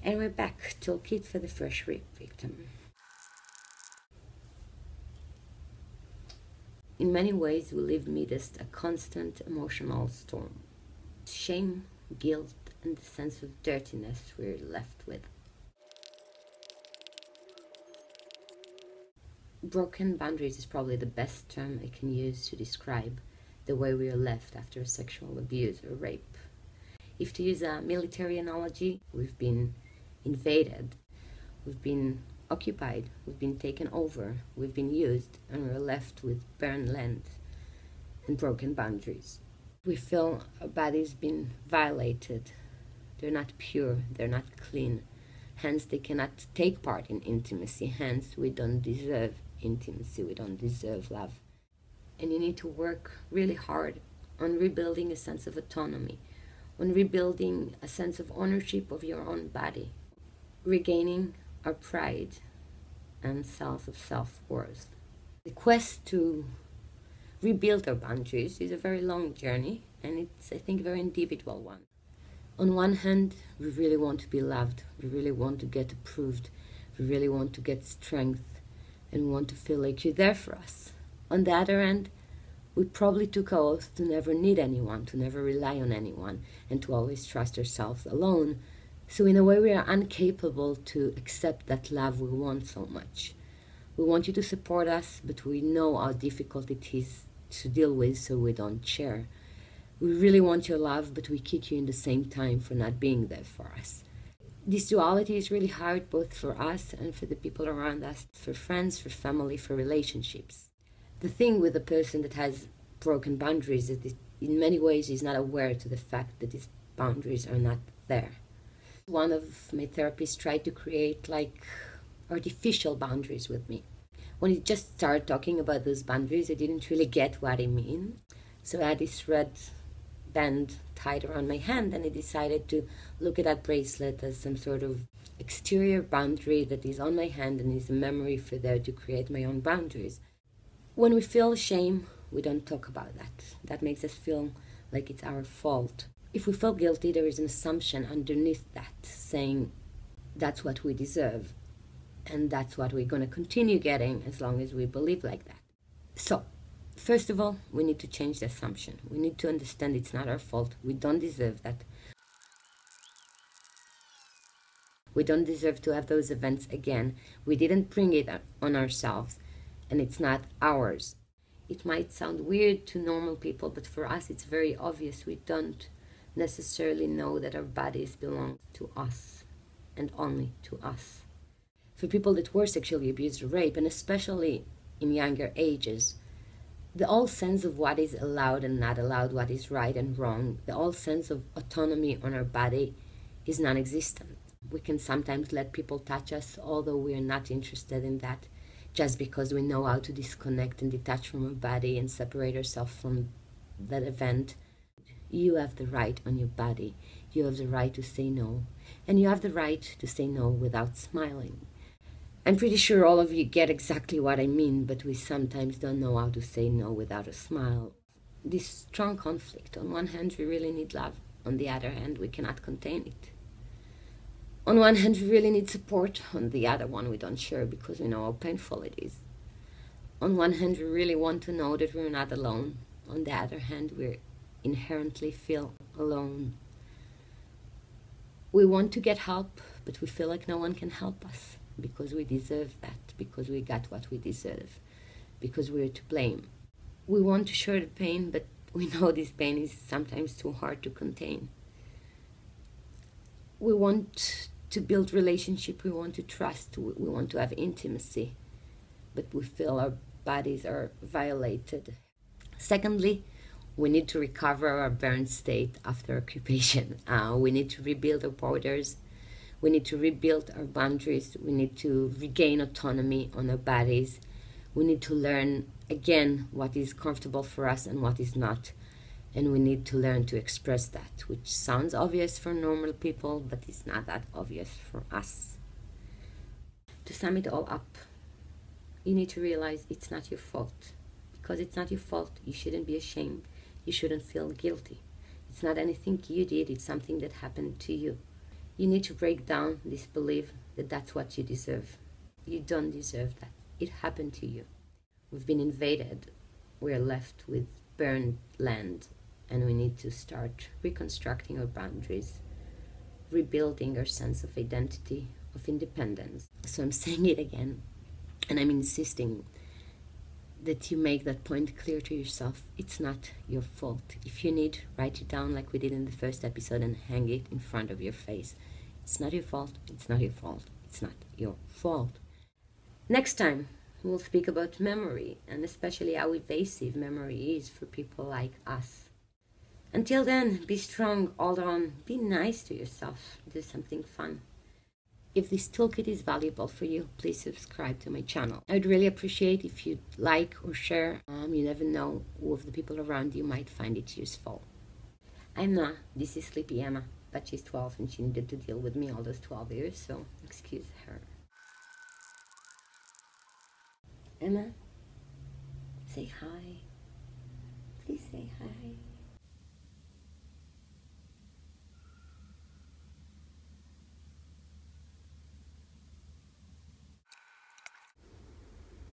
And we're back. Toolkit for the fresh rape victim. In many ways, we live amidst a constant emotional storm. Shame, guilt, and the sense of dirtiness we're left with. Broken boundaries is probably the best term I can use to describe the way we are left after sexual abuse or rape. If to use a military analogy, we've been invaded, we've been occupied, we've been taken over, we've been used, and we're left with burned land and broken boundaries. We feel our body's been violated. They're not pure, they're not clean. Hence, they cannot take part in intimacy. Hence, we don't deserve intimacy, we don't deserve love. And you need to work really hard on rebuilding a sense of autonomy, on rebuilding a sense of ownership of your own body, regaining our pride and sense of self-worth. The quest to rebuild our boundaries is a very long journey, and it's, I think, a very individual one. On one hand, we really want to be loved, we really want to get approved, we really want to get strength, and we want to feel like you're there for us. On the other hand, we probably took an oath to never need anyone, to never rely on anyone, and to always trust ourselves alone. So in a way, we are incapable to accept that love we want so much. We want you to support us, but we know how difficult it is to deal with, so we don't share. We really want your love, but we kick you in the same time for not being there for us. This duality is really hard, both for us and for the people around us, for friends, for family, for relationships. The thing with a person that has broken boundaries is that in many ways is not aware to the fact that these boundaries are not there. One of my therapists tried to create like artificial boundaries with me. When he just started talking about those boundaries, I didn't really get what he mean. So I had this red band tied around my hand, and I decided to look at that bracelet as some sort of exterior boundary that is on my hand and is a memory for there to create my own boundaries. When we feel shame, we don't talk about that. That makes us feel like it's our fault. If we feel guilty, there is an assumption underneath that saying that's what we deserve, and that's what we're going to continue getting as long as we believe like that. So, first of all, we need to change the assumption. We need to understand it's not our fault. We don't deserve that. We don't deserve to have those events again. We didn't bring it on ourselves, and it's not ours. It might sound weird to normal people, but for us it's very obvious. We don't necessarily know that our bodies belong to us, and only to us. For people that were sexually abused or raped, and especially in younger ages, the whole sense of what is allowed and not allowed, what is right and wrong, the whole sense of autonomy on our body is non-existent. We can sometimes let people touch us, although we are not interested in that, just because we know how to disconnect and detach from our body and separate ourselves from that event. You have the right on your body. You have the right to say no. And you have the right to say no without smiling. I'm pretty sure all of you get exactly what I mean, but we sometimes don't know how to say no without a smile. This strong conflict. On one hand, we really need love. On the other hand, we cannot contain it. On one hand, we really need support. On the other one, we don't share because we know how painful it is. On one hand, we really want to know that we're not alone. On the other hand, we inherently feel alone. We want to get help, but we feel like no one can help us because we deserve that, because we got what we deserve, because we're to blame. We want to share the pain, but we know this pain is sometimes too hard to contain. We want to build relationship, we want to trust, we want to have intimacy, but we feel our bodies are violated. Secondly, we need to recover our burned state after occupation. We need to rebuild our borders. We need to rebuild our boundaries. We need to regain autonomy on our bodies. We need to learn again what is comfortable for us and what is not. And we need to learn to express that, which sounds obvious for normal people, but it's not that obvious for us. To sum it all up, you need to realize it's not your fault. Because it's not your fault, you shouldn't be ashamed. You shouldn't feel guilty. It's not anything you did, it's something that happened to you. You need to break down this belief that that's what you deserve. You don't deserve that. It happened to you. We've been invaded. We're left with burned land, and we need to start reconstructing our boundaries, rebuilding our sense of identity, of independence. So I'm saying it again, and I'm insisting that you make that point clear to yourself. It's not your fault. If you need, write it down like we did in the first episode and hang it in front of your face. It's not your fault. It's not your fault. It's not your fault. Next time, we'll speak about memory, and especially how evasive memory is for people like us. Until then, be strong, hold on, be nice to yourself, do something fun. If this toolkit is valuable for you, please subscribe to my channel. I would really appreciate if you'd like or share. You never know who of the people around you might find it useful. I'm not. This is Sleepy Emma, but she's 12 and she needed to deal with me all those 12 years, so excuse her. Emma, say hi. Please say hi.